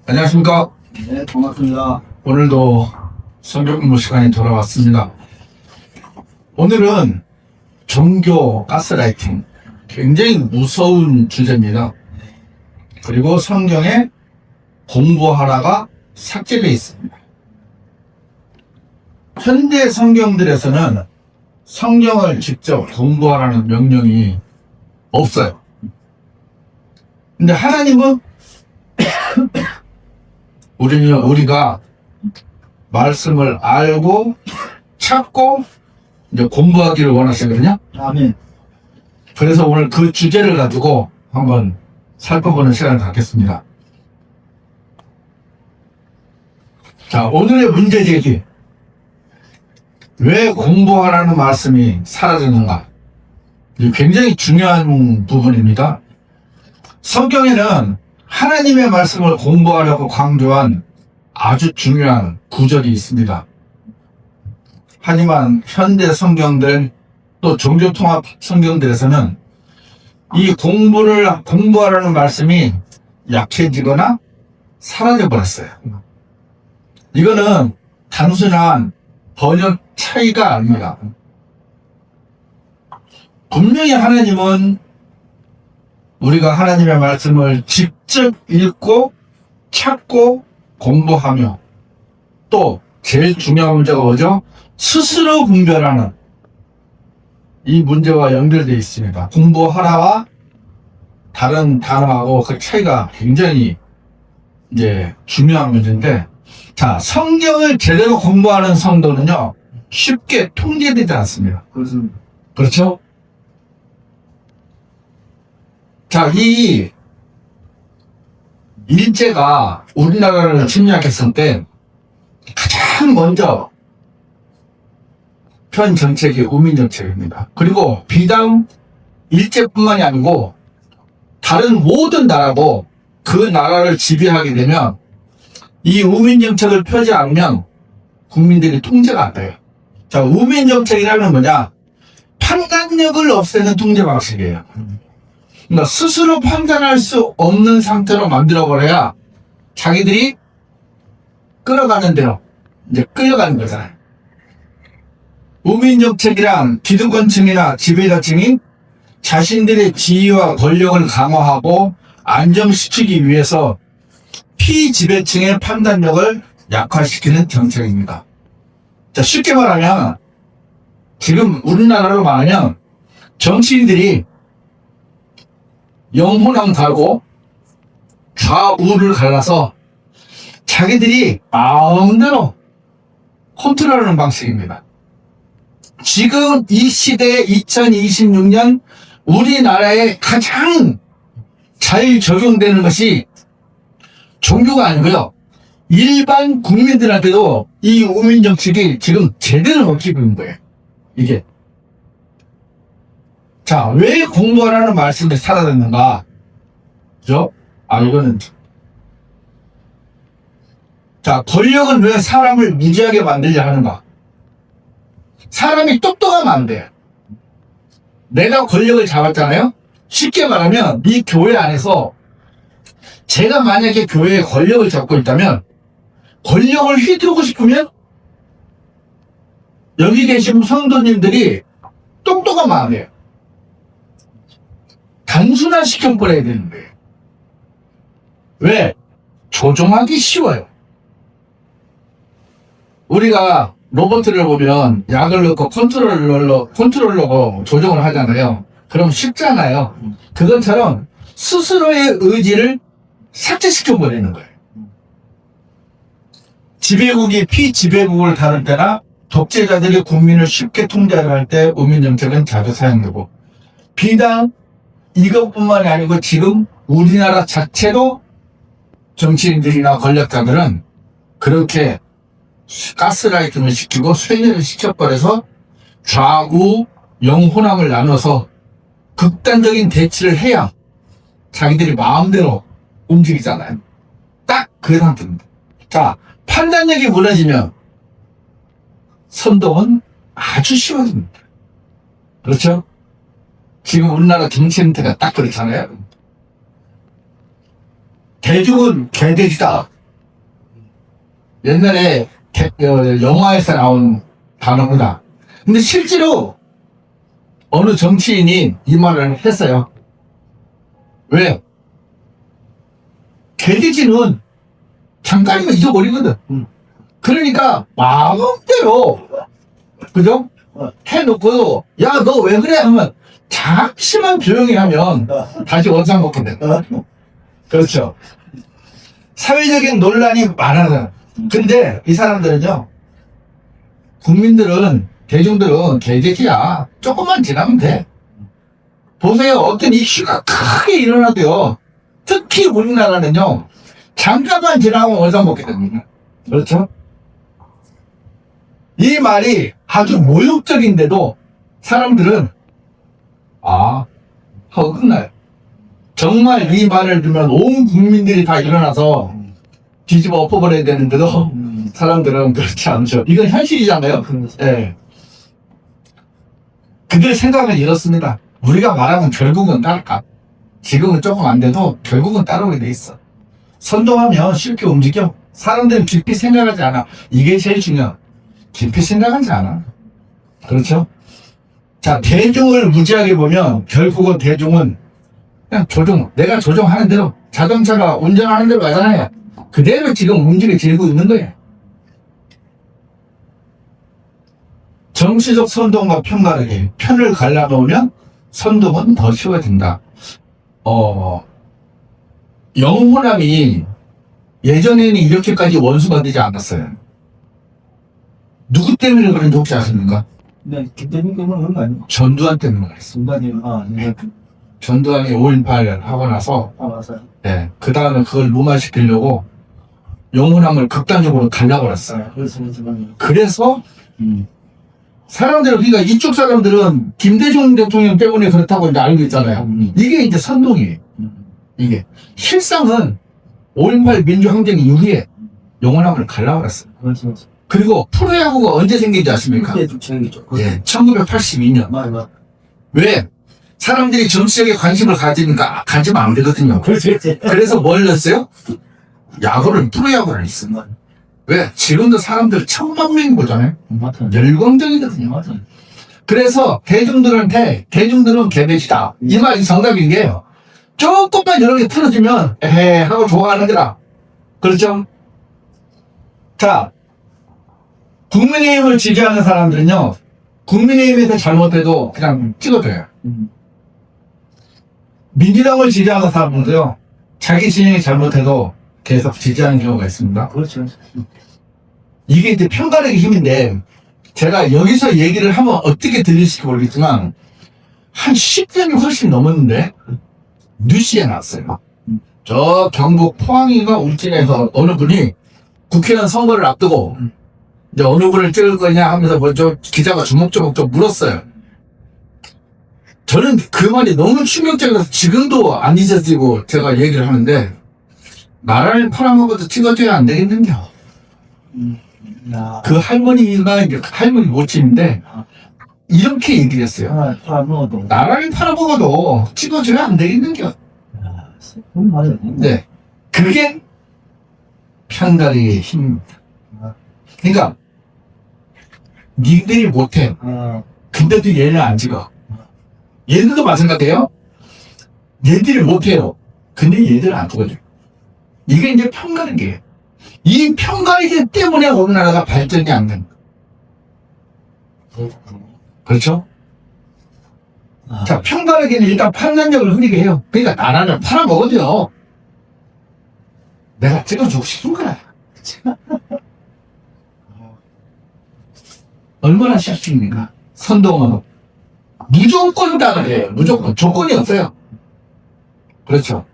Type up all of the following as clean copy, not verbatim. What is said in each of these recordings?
안녕하십니까. 네, 반갑습니다. 오늘도 성경 공부 시간이 돌아왔습니다. 오늘은 종교 가스라이팅, 굉장히 무서운 주제입니다. 그리고 성경에 공부하라가 삭제되어 있습니다. 현대 성경들에서는 성경을 직접 공부하라는 명령이 없어요. 근데 하나님은 우리가 말씀을 알고 찾고 이제 공부하기를 원하시거든요. 아멘. 그래서 오늘 그 주제를 가지고 한번 살펴보는 시간을 갖겠습니다. 자, 오늘의 문제 제기. 왜 공부하라는 말씀이 사라졌는가? 이게 굉장히 중요한 부분입니다. 성경에는 하나님의 말씀을 공부하려고 강조한 아주 중요한 구절이 있습니다. 하지만 현대 성경들 또 종교통합 성경들에서는 이 공부하라는 말씀이 약해지거나 사라져버렸어요. 이거는 단순한 번역 차이가 아닙니다. 분명히 하나님은 우리가 하나님의 말씀을 직접 읽고 찾고 공부하며 또 제일 중요한 문제가 뭐죠? 스스로 분별하는 이 문제와 연결되어 있습니다. 공부하라와 다른 단어하고 그 차이가 굉장히 이제 중요한 문제인데, 자, 성경을 제대로 공부하는 성도는요, 쉽게 통제되지 않습니다. 그렇습니다. 그렇죠? 자, 이 일제가 우리나라를 침략했을 때 가장 먼저 편 정책이 우민 정책입니다. 그리고 비단 일제뿐만이 아니고 다른 모든 나라도 그 나라를 지배하게 되면 이 우민 정책을 펴지 않으면 국민들이 통제가 안 돼요. 자, 우민 정책이라는 건 뭐냐? 판단력을 없애는 통제 방식이에요. 그러니까 스스로 판단할 수 없는 상태로 만들어버려야 자기들이 끌어가는 대로 이제 끌려가는 거잖아요. 우민정책이란 기득권층이나 지배자층이 자신들의 지위와 권력을 강화하고 안정시키기 위해서 피지배층의 판단력을 약화시키는 정책입니다. 자, 쉽게 말하면 지금 우리나라로 말하면 정치인들이 영혼왕 달고 좌우를 갈라서 자기들이 마음대로 컨트롤하는 방식입니다. 지금 이 시대에 2026년 우리나라에 가장 잘 적용되는 것이 종교가 아니고요, 일반 국민들한테도 이 우민정책이 지금 제대로 먹히고 있는 거예요. 이게. 자, 왜 공부하라는 말씀이 사라졌는가? 그죠? 이거는. 자, 권력은 왜 사람을 무지하게 만들려 하는가? 사람이 똑똑하면 안 돼요. 내가 권력을 잡았잖아요? 쉽게 말하면 이 교회 안에서 제가 만약에 교회에 권력을 잡고 있다면 권력을 휘두르고 싶으면 여기 계신 성도님들이 똑똑하면 안 돼요. 단순한 시켜버려야 되는 거예요. 왜? 조종하기 쉬워요. 우리가 로봇을 보면 약을 넣고 컨트롤러고 조종을 하잖아요. 그럼 쉽잖아요. 그것처럼 스스로의 의지를 삭제시켜버리는 거예요. 지배국이 피지배국을 다룰 때나 독재자들이 국민을 쉽게 통제할 때 우민정책은 자주 사용되고, 비단 이것뿐만이 아니고 지금 우리나라 자체도 정치인들이나 권력자들은 그렇게 가스라이팅을 시키고 쇠뇌를 시켜버려서 좌우 영혼왕을 나눠서 극단적인 대치를 해야 자기들이 마음대로 움직이잖아요. 딱 그 상태입니다. 자, 판단력이 무너지면 선동은 아주 쉬워집니다. 그렇죠? 지금 우리나라 정치 형태가 딱 그렇잖아요. 대중은 개돼지다. 옛날에 영화에서 나온 단어입니다. 근데 실제로 어느 정치인이 이 말을 했어요. 왜? 개돼지는 잠깐이면 잊어버리거든. 그러니까 마음대로 그죠? 해놓고도 야 너 왜 그래 하면 잠시만 조용히 하면 다시 원상복귀 된다. 그렇죠. 사회적인 논란이 많아요. 근데 이 사람들은요, 국민들은, 대중들은 개돼지야. 조금만 지나면 돼. 보세요. 어떤 이슈가 크게 일어나도요, 특히 우리나라는요, 잠깐만 지나면 원상복귀 됩니다. 그렇죠? 이 말이 아주 모욕적인데도 사람들은 하고 끝나요. 정말 이 말을 들으면 온 국민들이 다 일어나서 뒤집어 엎어버려야 되는데도 사람들은 그렇지 않죠. 이건 현실이잖아요. 예. 그들 생각은 이렇습니다. 우리가 말하면 결국은 따를까. 지금은 조금 안 돼도 결국은 따르게 돼 있어. 선동하면 쉽게 움직여. 사람들은 깊이 생각하지 않아. 이게 제일 중요해. 깊이 생각하지 않아. 그렇죠? 자, 대중을 무지하게 보면 결국은 대중은 그냥 내가 조종하는 대로, 자동차가 운전하는 대로 가잖아요. 그대로 지금 움직여지고 있는 거예요. 정치적 선동과 편가르기, 편을 갈라놓으면 선동은 더 쉬워진다. 영호남이 예전에는 이렇게까지 원수가 되지 않았어요. 누구 때문에 그런지 혹시 아십니까? 네, 김대중 때문에 그런 거 아니에요? 전두환 때문에 그랬어. 순간이, 네. 전두환이 5.18을 하고 나서, 맞아요. 네, 그 다음에 그걸 무마시키려고 영호남을 극단적으로 갈라버렸어요. 그래서, 사람들은, 그러니까 이쪽 사람들은 김대중 대통령 때문에 그렇다고 이제 알고 있잖아요. 이게 이제 선동이에요. 이게. 실상은 5.18 민주항쟁 이후에 영호남을 갈라버렸어요. 그렇죠. 그리고 프로야구가 언제 생긴지 아십니까? 그때 좀 생기죠. 예, 1982년. 맞아. 왜? 사람들이 정치적인 관심을 가지면 안 되거든요. 그렇지. 그래서 뭘 넣었어요? 프로야구를 했어요. 왜? 지금도 사람들 1,000만 명이 보잖아요. 맞아. 열광적이거든요. 맞아. 그래서 대중들은 개돼지다. 이 말이 정답인 게요. 조금만 이렇게 틀어주면 에헤 하고 좋아하는 거다. 그렇죠? 자, 국민의힘을 지지하는 사람들은요, 국민의힘에서 잘못해도 그냥 찍어줘요. 민주당을 지지하는 사람들도요, 자기 진영이 잘못해도 계속 지지하는 경우가 있습니다. 그렇죠. 이게 이제 편가르기 힘인데, 제가 여기서 얘기를 하면 어떻게 들릴지 모르겠지만, 한 10년이 훨씬 넘었는데, 뉴스에 나왔어요. 저 경북 포항인가 울진에서 어느 분이 국회의원 선거를 앞두고, 이제 어느 분을 찍을 거냐 하면서 먼저 기자가 조목조목 물었어요. 저는 그 말이 너무 충격적이라서 지금도 안 잊어지고 제가 얘기를 하는데, 나라를 팔아먹어도 찍어줘야 안 되겠는겨. 그 할머니가 이제 할머니 모친인데 이렇게 얘기를 했어요. 팔아먹어도. 나라를 팔아먹어도 찍어줘야 안 되겠는겨. 맞아요. 네, 그게 편가르기의 힘입니다. 그러니까 니들이 못해. 근데도 얘는 안 찍어. 얘들도 마찬가지예요. 얘들이 못해요. 근데 얘들은 안 찍어줘. 이게 이제 편가르기예요. 이 편가르기 때문에 우리나라가 발전이 안 된다. 그렇죠? 자, 편가르기는 일단 판단력을 흐리게 해요. 그러니까 나라를 팔아먹어도요, 내가 찍어주고 싶은 거야. 얼마나 쉽습니까? 선동은 무조건이다 그래요. 무조건. 조건이 없어요. 그렇죠.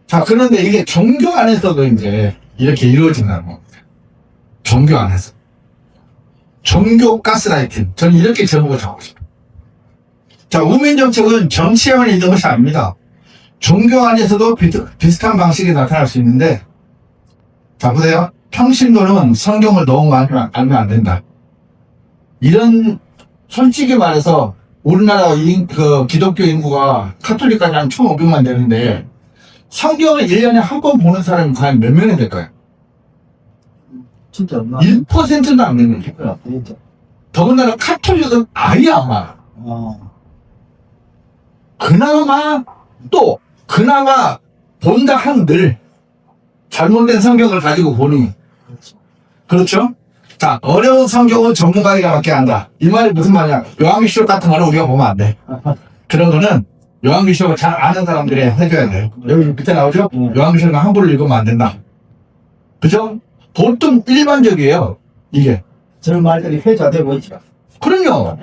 자, 그런데 이게 종교 안에서도 이제 이렇게 이루어진다는 겁니다. 종교 안에서. 종교 가스라이팅. 저는 이렇게 제목을 적고 싶어요. 자, 우민정책은 정치에만 있는 것이 아닙니다. 종교 안에서도 비슷한 방식이 나타날 수 있는데, 자, 보세요. 평신도는 성경을 너무 많이 알면 안 된다. 이런, 솔직히 말해서, 우리나라 기독교 인구가 카톨릭까지 한 1,500만 되는데, 성경을 1년에 한 번 보는 사람이 과연 몇 명이 될까요? 진짜 얼마? 1%도 안 되는 게. 그래, 진짜. 더군다나 카톨릭은 아예 안 와. 그나마 본다 한들 잘못된 성경을 가지고 보니. 그렇죠? 자, 어려운 성경은 전문가에게 맡게 한다. 이 말이 무슨 말이냐? 요한계시록 같은 거는 우리가 보면 안 돼. 그런 거는 요한계시록을 잘 아는 사람들이 해줘야 돼요. 여기 밑에 나오죠? 요한계시록은 함부로 읽으면 안 된다. 그죠? 보통 일반적이에요. 이게. 저런 말들이 회자되고 있죠. 그럼요.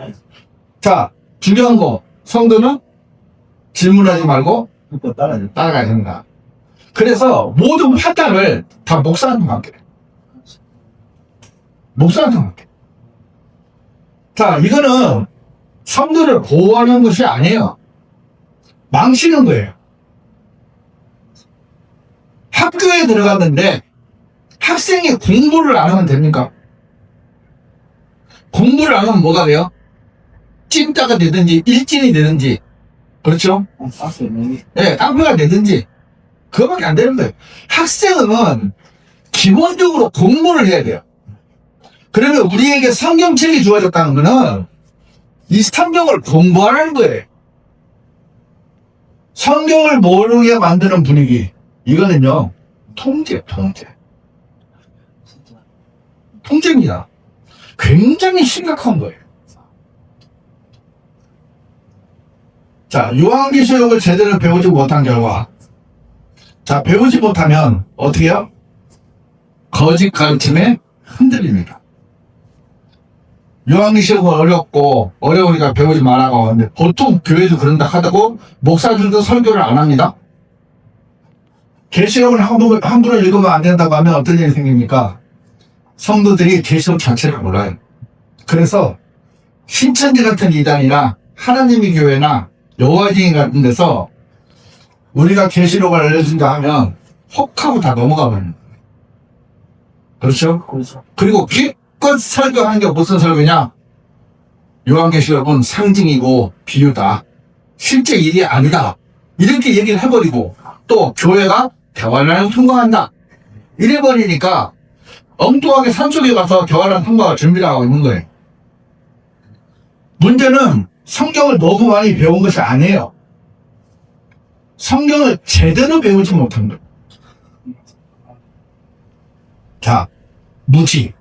자, 중요한 거. 성도는 질문하지 말고 그거 따라줘. 따라가야 된다. 그래서 모든 판단을 다 목사한테 맡겨. 목사한테 맡겨. 자, 이거는 성도를 보호하는 것이 아니에요. 망치는 거예요. 학교에 들어갔는데 학생이 공부를 안 하면 됩니까? 공부를 안 하면 뭐가 돼요? 찐따가 되든지 일진이 되든지, 그렇죠? 앞에 있는 게. 예, 깡패가 되든지 그거밖에 안 되는 거예요. 학생은 기본적으로 공부를 해야 돼요. 그러면 우리에게 성경책이 주어졌다는 거는 이 성경을 공부하라는 거예요. 성경을 모르게 만드는 분위기, 이거는요 통제. 진짜. 통제입니다. 굉장히 심각한 거예요. 자, 요한계시록을 제대로 배우지 못한 결과, 자, 배우지 못하면 어떻게 해요? 거짓 가르침에 흔들립니다. 요한계시록은 어려우니까 배우지 말라고 하는데, 보통 교회도 그런다 하다고 목사들도 설교를 안 합니다. 계시록은 함부로 읽으면 안 된다고 하면 어떤 일이 생깁니까? 성도들이 계시록 자체를 몰라요. 그래서 신천지 같은 이단이나 하나님의 교회나 여호와증인 같은 데서 우리가 계시록을 알려준다 하면 혹하고 다 넘어가 버려요. 그렇죠? 그래서. 그리고 기껏 설교하는 게 무슨 설교냐? 요한계시록은 상징이고 비유다. 실제 일이 아니다. 이렇게 얘기를 해버리고, 또 교회가 대환란을 통과한다. 이래버리니까 엉뚱하게 산속에 가서 대환란 통과할 준비를 하고 있는 거예요. 문제는 성경을 너무 많이 배운 것이 아니에요. 성경을 제대로 배우지 못한 거예요. 자, 무지.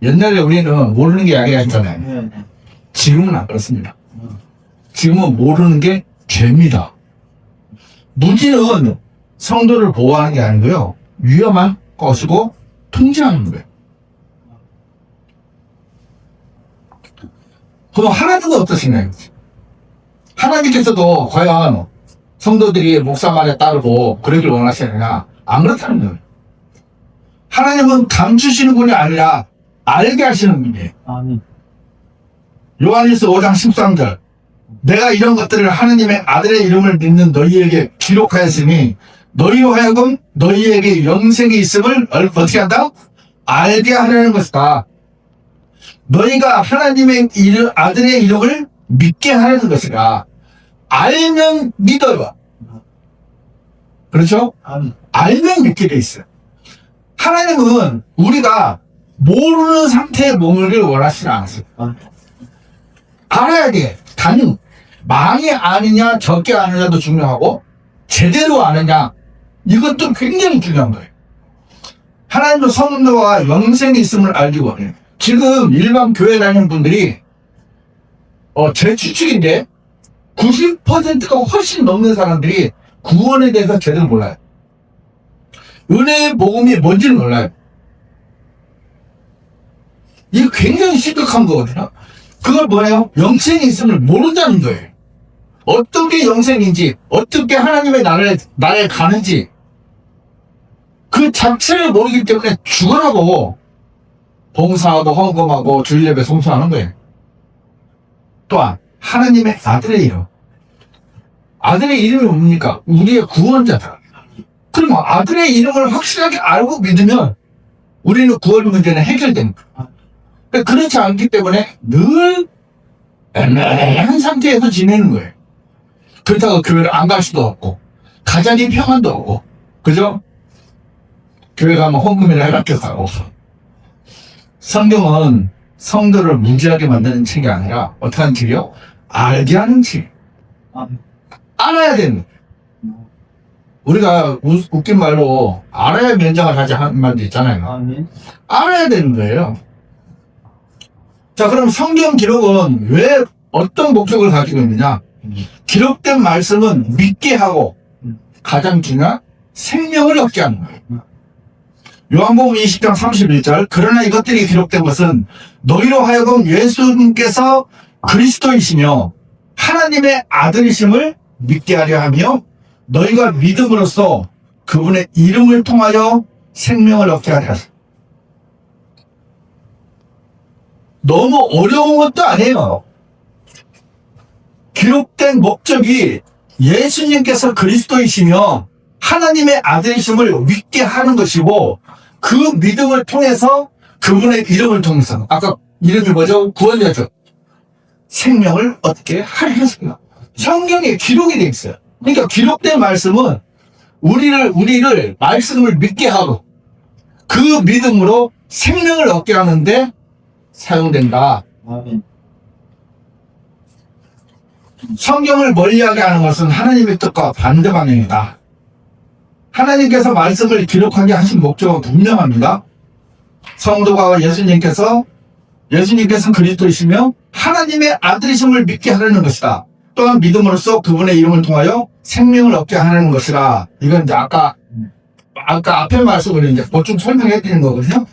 옛날에 우리는 모르는 게 약이가 있잖아요. 네. 지금은 안 그렇습니다. 지금은 모르는 게 죄입니다. 무지는 성도를 보호하는 게 아니고요, 위험한 것이고 통제하는 거예요. 그럼 하나님은 어떠신가요? 하나님께서도 과연 성도들이 목사 말에 따르고 그러길 원하시느냐? 안 그렇다는 거예요. 하나님은 감추시는 분이 아니라 알게 하시는 분이에요. 아멘. 요한일서 5장 13절. 내가 이런 것들을 하느님의 아들의 이름을 믿는 너희에게 기록하였으니 너희로 하여금 너희에게 영생이 있음을 어떻게 한다? 알게 하려는 것이다. 너희가 하나님의 아들의 이름을 믿게 하려는 것이다. 알면 믿어요. 그렇죠? 아멘. 알면 믿게 돼 있어요. 하나님은 우리가 모르는 상태에 머물기를 원하시지 않았어요. 알아야 돼. 단 많이 아느냐 적게 아느냐도 중요하고 제대로 아느냐, 이것도 굉장히 중요한 거예요. 하나님도 성도와 영생이 있음을 알기 원해요. 지금 일반 교회 다니는 분들이 제 추측인데 90%가 훨씬 넘는 사람들이 구원에 대해서 제대로 몰라요. 은혜의 복음이 뭔지를 몰라요. 이거 굉장히 심각한 거거든요. 그걸 뭐예요? 영생이 있음을 모른다는 거예요. 어떻게 영생인지, 어떻게 하나님의 나라에 가는지, 그 자체를 모르기 때문에 죽으라고 봉사하고 헌금하고 주일예배 송수하는 거예요. 또한 하나님의 아들의 이름. 아들의 이름이 뭡니까? 우리의 구원자다. 그럼 아들의 이름을 확실하게 알고 믿으면 우리는 구원 문제는 해결됩니다. 그렇지 않기 때문에 늘 애매한 상태에서 지내는 거예요. 그렇다고 교회를 안 갈 수도 없고, 가자니 평안도 오고, 그죠? 교회 가면 헌금이나 해갖겠다고. 성경은 성도를 무지하게 만드는 책이 아니라 어떻게 하는 책이요? 알게 하는 책. 아멘. 알아야 되는 거예요. 우리가 웃긴 말로 알아야 면장을 하지 하는 말도 있잖아요. 아멘. 알아야 되는 거예요. 자, 그럼 성경 기록은 왜 어떤 목적을 가지고 있느냐? 기록된 말씀은 믿게 하고 가장 중요한 생명을 얻게 하는 거예요. 요한복음 20장 31절 그러나 이것들이 기록된 것은 너희로 하여금 예수님께서 그리스도이시며 하나님의 아들이심을 믿게 하려 하며 너희가 믿음으로써 그분의 이름을 통하여 생명을 얻게 하려 하소서. 너무 어려운 것도 아니에요. 기록된 목적이 예수님께서 그리스도이시며 하나님의 아들이심을 믿게 하는 것이고 그 믿음을 통해서 그분의 이름을 통해서 아까 이름이 뭐죠? 구원자죠. 생명을 얻게 하려 하소서. 성경에 기록이 되어 있어요. 그러니까 기록된 말씀은 우리를 말씀을 믿게 하고 그 믿음으로 생명을 얻게 하는데 사용된다. 아멘. 성경을 멀리하게 하는 것은 하나님의 뜻과 반대 방향이다. 하나님께서 말씀을 기록하게 하신 목적은 분명합니다. 성도가 예수님께서 그리스도이시며 하나님의 아들이심을 믿게 하려는 것이다. 또한 믿음으로써 그분의 이름을 통하여 생명을 얻게 하는 것이다. 이건 이제 아까 앞에 말씀을 이제 보충 설명해 드리는 거거든요.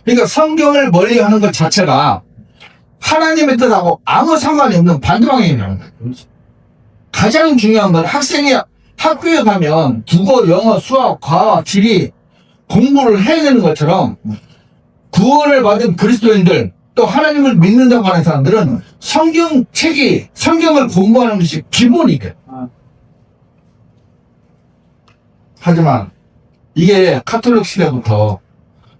그러니까 성경을 멀리하는 것 자체가 하나님의 뜻하고 아무 상관이 없는 반대방향이라는 거예요. 가장 중요한 건 학생이 학교에 가면 국어, 영어, 수학, 과학, 지리 공부를 해야 되는 것처럼 구원을 받은 그리스도인들 또 하나님을 믿는다고 하는 사람들은 성경을 공부하는 것이 기본이에요. 하지만 이게 카톨릭 시대부터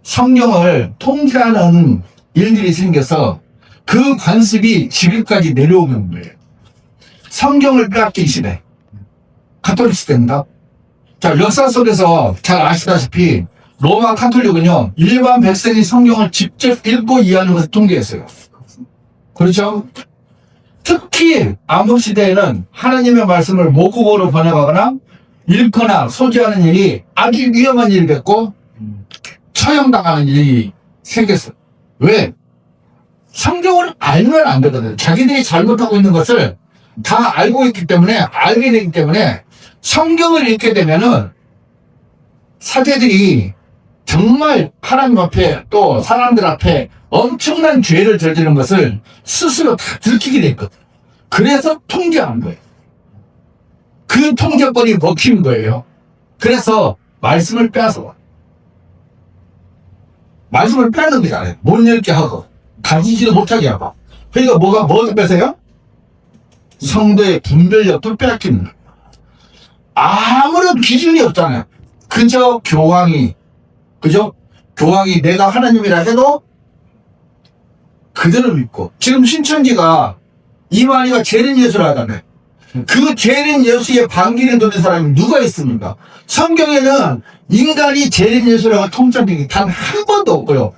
성경을 통제하는 일들이 생겨서 그 관습이 지금까지 내려오는 거예요. 성경을 빼앗긴 시대. 카톨릭 시대입니다. 자, 역사 속에서 잘 아시다시피 로마 카톨릭은요, 일반 백성이 성경을 직접 읽고 이해하는 것을 통제했어요. 그렇죠? 특히 암흑 시대에는 하나님의 말씀을 모국어로 번역하거나 읽거나 소지하는 일이 아주 위험한 일이 됐고 처형당하는 일이 생겼어요. 왜? 성경을 알면 안 되거든요. 자기들이 잘못하고 있는 것을 다 알고 있기 때문에, 알게 되기 때문에 성경을 읽게 되면은 사제들이 정말 하나님 앞에 또 사람들 앞에 엄청난 죄를 저지른 것을 스스로 다 들키게 됐거든요. 그래서 통제한 거예요. 그 통제권이 먹힌 거예요. 그래서 말씀을 빼앗아. 말씀을 빼는 거잖아요. 못 읽게 하고 가지지도 못하게 하고. 그러니까 뭐가 뺏어요? 성도의 분별력도 빼앗기는 거예요. 아무런 기준이 없잖아요. 그저 교황이 내가 하나님이라 해도 그대로 믿고. 지금 신천지가 이만희가 재림 예수를 하잖아요. 그 재림 예수의 반기를 도는 사람이 누가 있습니까? 성경에는 인간이 재림 예수라고 통칭된 게 단 한 번도 없고요.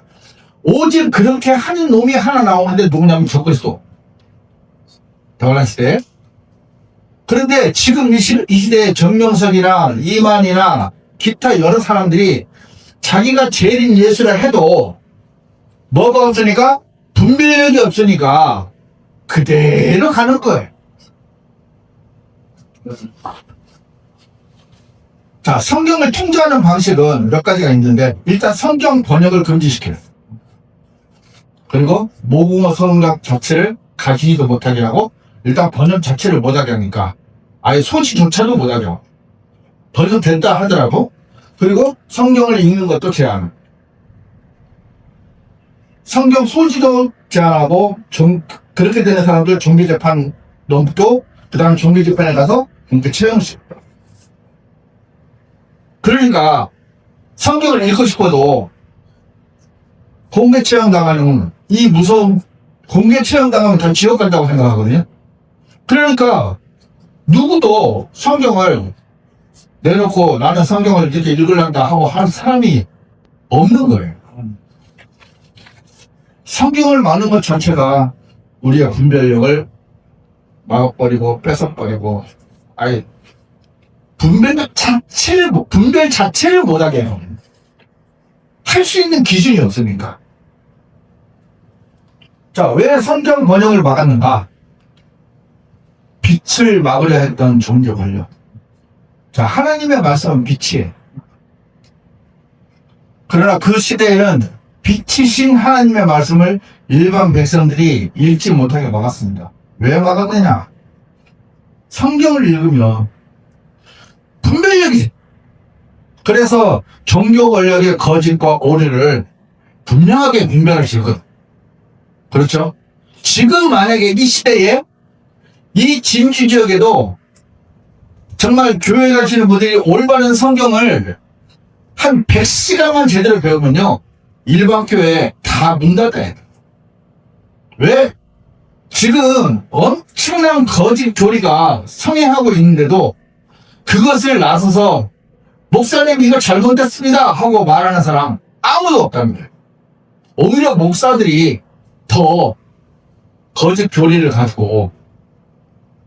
오직 그렇게 하는 놈이 하나 나오는데 누구냐면 적그리스도. 더글라 시대. 그런데 지금 이 시대에 정명석이나 이만희나 기타 여러 사람들이 자기가 재림 예수라 해도 뭐가 없으니까 분별력이 없으니까 그대로 가는 거예요. 자, 성경을 통제하는 방식은 몇 가지가 있는데 일단 성경 번역을 금지시켜요. 그리고 모국어 성경 자체를 가지지도 못하게 하고 일단 번역 자체를 못하게 하니까 아예 소지조차도 못하게 하고 번역된다 하더라도 그리고 성경을 읽는 것도 제한. 성경 소지도 제한하고 그렇게 되는 사람들 종교재판 넘고 그 다음 종교재판에 가서 공개 채용식. 그러니까 성경을 읽고 싶어도 공개 채용 당하는 이 무서운 공개 채용 당하면 다 지옥 간다고 생각하거든요. 그러니까 누구도 성경을 내놓고 나는 성경을 이렇게 읽으려다 하고 한 사람이 없는 거예요. 성경을 많은 것 자체가 우리의 분별력을 막아버리고 뺏어버리고 아예 분별 자체를 못하게 해요. 할 수 있는 기준이 없으니까. 자, 왜 성경 번역을 막았는가? 빛을 막으려 했던 종교 권력. 자, 하나님의 말씀은 빛이에요. 그러나 그 시대에는 빛이신 하나님의 말씀을 일반 백성들이 읽지 못하게 막았습니다. 왜 막았느냐? 성경을 읽으면 분별력이, 그래서 종교 권력의 거짓과 오류를 분명하게 분별할 수 있거든. 그렇죠? 지금 만약에 이 시대에 이 진주 지역에도 정말 교회 가시는 분들이 올바른 성경을 한 100시간만 제대로 배우면요, 일반 교회 다 문 닫아야 돼. 왜? 지금 엄청난 거짓 교리가 성행하고 있는데도 그것을 나서서 목사님 이거 잘못됐습니다 하고 말하는 사람 아무도 없답니다. 오히려 목사들이 더 거짓 교리를 가지고,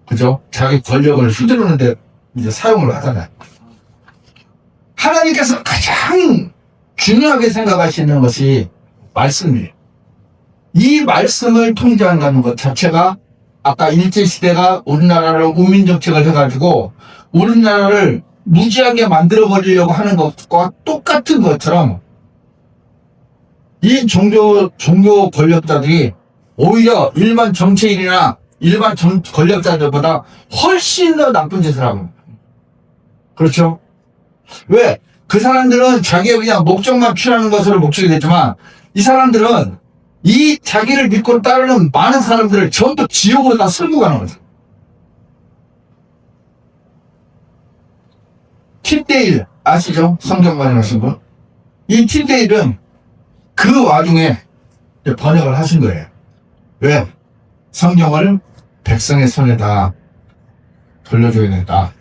그죠? 자기 권력을 휘두르는데 이제 사용을 하잖아요. 하나님께서 가장 중요하게 생각하시는 것이 말씀이에요. 이 말씀을 통제한다는 것 자체가 아까 일제시대가 우리나라를 우민정책을 해가지고 우리나라를 무지하게 만들어버리려고 하는 것과 똑같은 것처럼 이 종교 권력자들이 오히려 일반 정치인이나 일반 권력자들보다 훨씬 더 나쁜 짓을 하고. 그렇죠? 왜? 그 사람들은 자기의 그냥 목적만 취하는 것으로 목적이 됐지만 이 사람들은 이 자기를 믿고 따르는 많은 사람들을 전부 지옥으로 다 쓸고 가는 거죠. 틴데일 아시죠? 성경 번역하신 분? 이 틴데일은 그 와중에 번역을 하신 거예요. 왜? 성경을 백성의 손에다 돌려줘야 된다.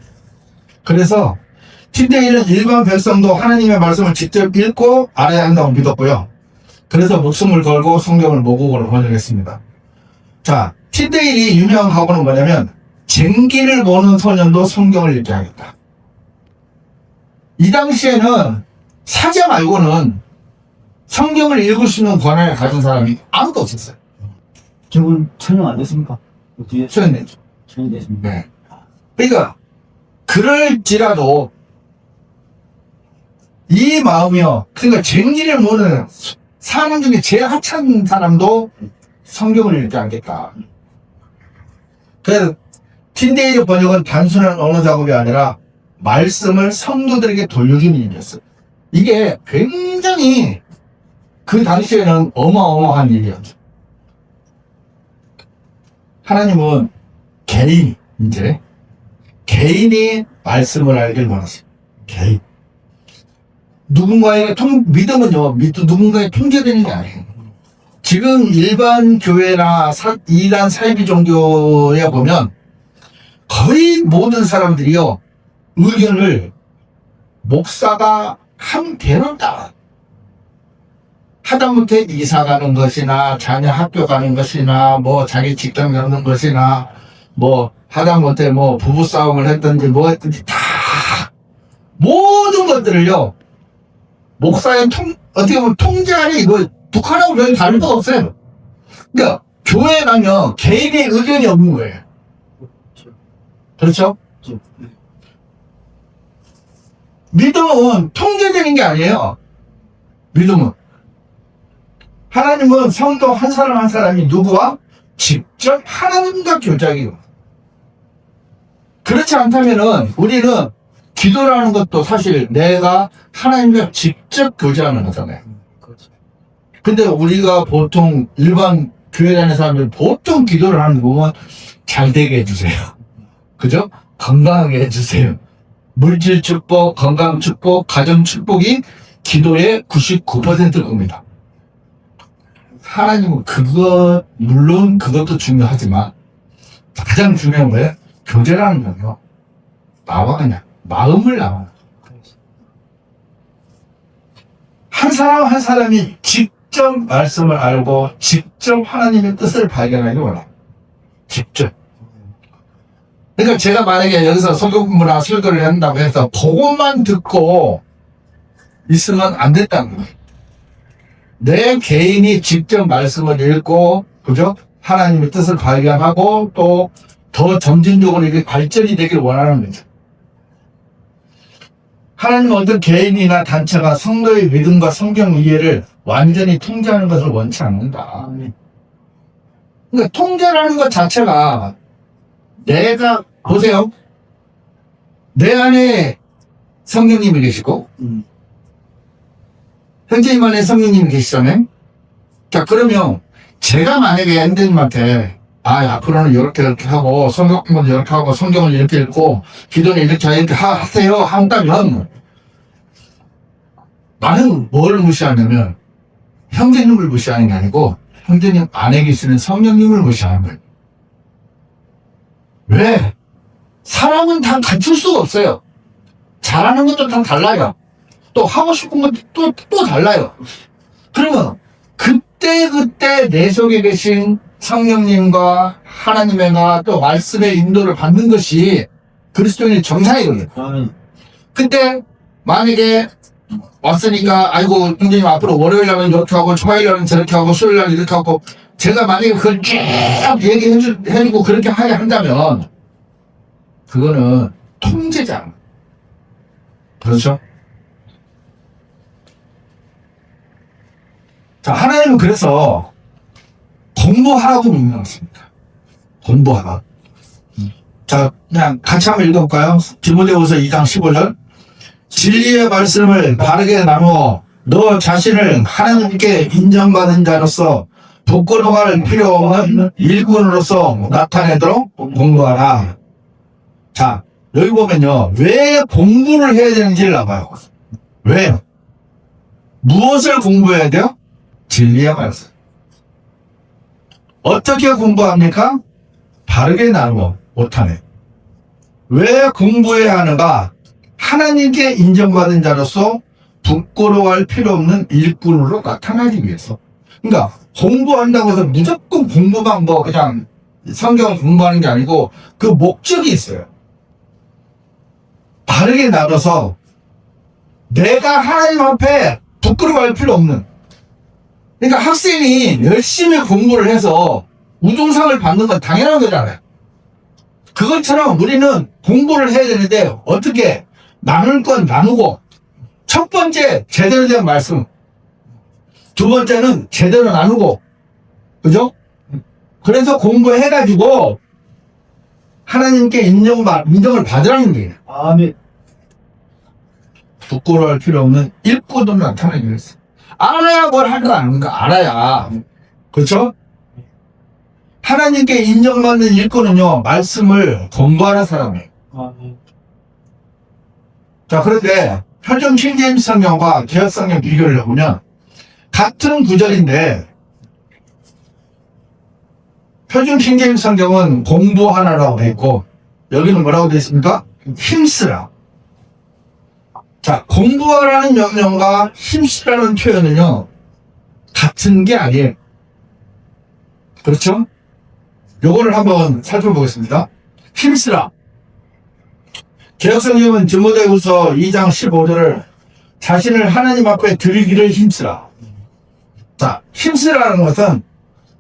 그래서 틴데일은 일반 백성도 하나님의 말씀을 직접 읽고 알아야 한다고 믿었고요. 그래서 목숨을 걸고 성경을 모국어로 번역했습니다. 자, 틴데일이 유명한 학원은 뭐냐면 쟁기를 보는 소년도 성경을 읽게 하겠다. 이 당시에는 사자 말고는 성경을 읽을 수 있는 권한을 가진 사람이 아무도 없었어요. 저분 천명 안 됐습니까? 그 뒤에 소년이죠. 천명 됐습니다. 네. 그러니까 그럴지라도 이 마음이요. 그러니까 쟁기를 보는 사람 중에 제일 하찮은 사람도 성경을 읽지 않겠다. 그래서 틴데일의 번역은 단순한 언어 작업이 아니라 말씀을 성도들에게 돌려주는 일이었어요. 이게 굉장히 그 당시에는 어마어마한 일이었죠. 하나님은 개인이 말씀을 알길 원하세요. 개인. 누군가에게 믿음은요, 누군가에 통제되는 게 아니에요. 지금 일반 교회나 이단 사이비 종교에 보면 거의 모든 사람들이요, 의견을 목사가 한 개는 다 하다못해 이사 가는 것이나 자녀 학교 가는 것이나 뭐 자기 직장 가는 것이나 뭐 하다못해 뭐 부부싸움을 했든지 뭐 했든지 다 모든 것들을요, 목사의 어떻게 보면 통제하니 이거 북한하고 별로 다른 거 없어요. 그러니까 교회에 가면 개인의 의견이 없는 거예요. 그렇죠? 믿음은 통제되는 게 아니에요. 믿음은. 하나님은 성도 한 사람 한 사람이 누구와? 직접 하나님과 교제하기로. 그렇지 않다면은 우리는 기도라는 것도 사실 내가 하나님과 직접 교제하는 거잖아요. 근데 우리가 보통 일반 교회 다니는 사람들 보통 기도를 하는 거 보면 잘 되게 해주세요. 그죠? 건강하게 해주세요. 물질 축복, 건강 축복, 가정 축복이 기도의 99%일 겁니다. 하나님은 물론 그것도 중요하지만 가장 중요한 거예요. 교제라는 거요. 나와 그냥 마음을 나와요. 한 사람 한 사람이 직접 말씀을 알고 직접 하나님의 뜻을 발견하기 원해요. 직접. 그러니까 제가 만약에 여기서 설교 공부나 설교를 한다고 해서 그것만 듣고 있으면 안 됐다는 거예요. 내 개인이 직접 말씀을 읽고, 그죠? 하나님의 뜻을 발견하고 또 더 점진적으로 이게 발전이 되길 원하는 거죠. 하나님은 어떤 개인이나 단체가 성도의 믿음과 성경 이해를 완전히 통제하는 것을 원치 않는다. 그러니까 통제라는 것 자체가 내가 보세요. 내 안에 성령님이 계시고 형제님 안에 성령님이 계시잖아요. 자, 그러면 제가 만약에 형제님한테 앞으로는 이렇게 하고 성경은 이렇게 하고 성경을 이렇게 읽고 기도는 이렇게 하세요 한다면 나는 뭘 무시하냐면 형제님을 무시하는 게 아니고 형제님 안에 계시는 성령님을 무시하는 거예요. 왜? 사람은 다 갖출 수가 없어요. 잘하는 것도 다 달라요. 또 하고 싶은 것도 또 달라요. 그러면 그때 내 속에 계신 성령님과 하나님의가 또 말씀의 인도를 받는 것이 그리스도인의 정상이거든요. 근데 만약에 왔으니까 아이고 형제님 앞으로 월요일날은 이렇게 하고 화요일날은 저렇게 하고 수요일날은 이렇게 하고 제가 만약에 그걸 쭉 얘기해주고 그렇게 하게 한다면 그거는 통제자. 그렇죠? 자, 하나님은 그래서 공부하라고 명령했습니다. 공부하라. 자, 그냥 같이 한번 읽어볼까요? 디모데후서 2장 15절. 진리의 말씀을 바르게 나누어 너 자신을 하나님께 인정받은 자로서 부끄러워할 필요 없는 일꾼으로서 나타내도록 공부하라. 자, 여기 보면요. 왜 공부를 해야 되는지를 알아봐요. 왜? 무엇을 공부해야 돼요? 진리의 말씀. 어떻게 공부합니까? 바르게 나누어 못하네. 왜 공부해야 하는가? 하나님께 인정받은 자로서 부끄러워할 필요 없는 일꾼으로 나타나기 위해서. 그러니까 공부한다고 해서 무조건 공부만 그냥 성경을 공부하는 게 아니고 그 목적이 있어요. 바르게 나눠서 내가 하나님 앞에 부끄러워할 필요 없는. 그러니까 학생이 열심히 공부를 해서 우등상을 받는 건 당연한 거잖아요. 그것처럼 우리는 공부를 해야 되는데 어떻게 나눌 건 나누고 첫 번째 제대로 된 말씀, 두 번째는 제대로 나누고, 그죠? 그래서 공부해가지고 하나님께 인정을 받으라는 거예요. 아멘. 부끄러워할 필요 없는 일꾼으로 나타나기 위해서. 알아야 뭘 할 거 아닙니까? 알아야. 그렇죠? 하나님께 인정받는 일꾼은요, 말씀을 공부하는 사람이에요. 아멘. 자, 그런데 표준 킹제임스 성경과 개역 성경 비교를 해보면 같은 구절인데 표준 킹제임스 성경은 공부하라라고 되어 있고 여기는 뭐라고 되어 있습니까? 힘쓰라. 자, 공부하라는 명령과 힘쓰라는 표현은요 같은 게 아니에요. 그렇죠? 요거를 한번 살펴보겠습니다. 힘쓰라. 개역성경은 디모데후서 2장 15절을 자신을 하나님 앞에 드리기를 힘쓰라. 자, 힘쓰라는 것은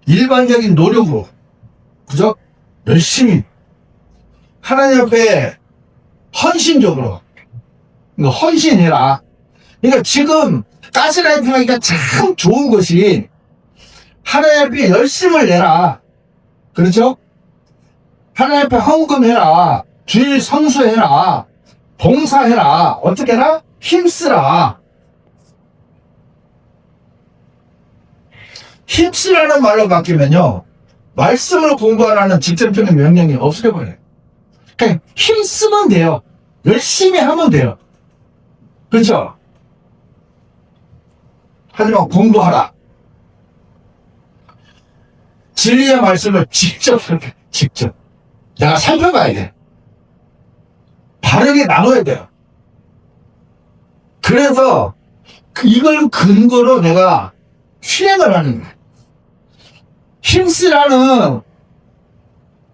일반적인 노력으로, 그죠? 열심히 하나님 앞에 헌신적으로, 이거 헌신해라. 그러니까 지금 가스라이팅 하기가 참 좋은 것이 하나님 앞에 열심을 내라. 그렇죠? 하나님 앞에 헌금해라. 주일 성수해라. 봉사해라. 어떻게 해라? 힘쓰라. 힘쓰라는 말로 바뀌면요, 말씀을 공부하라는 직접적인 명령이 없어져버려요. 그냥 힘쓰면 돼요. 열심히 하면 돼요. 그렇죠? 하지만 공부하라. 진리의 말씀을 직접 내가 살펴봐야 돼. 다르게 나눠야 돼요. 그래서 이걸 근거로 내가 실행을 하는 거예요. 힘쓰라는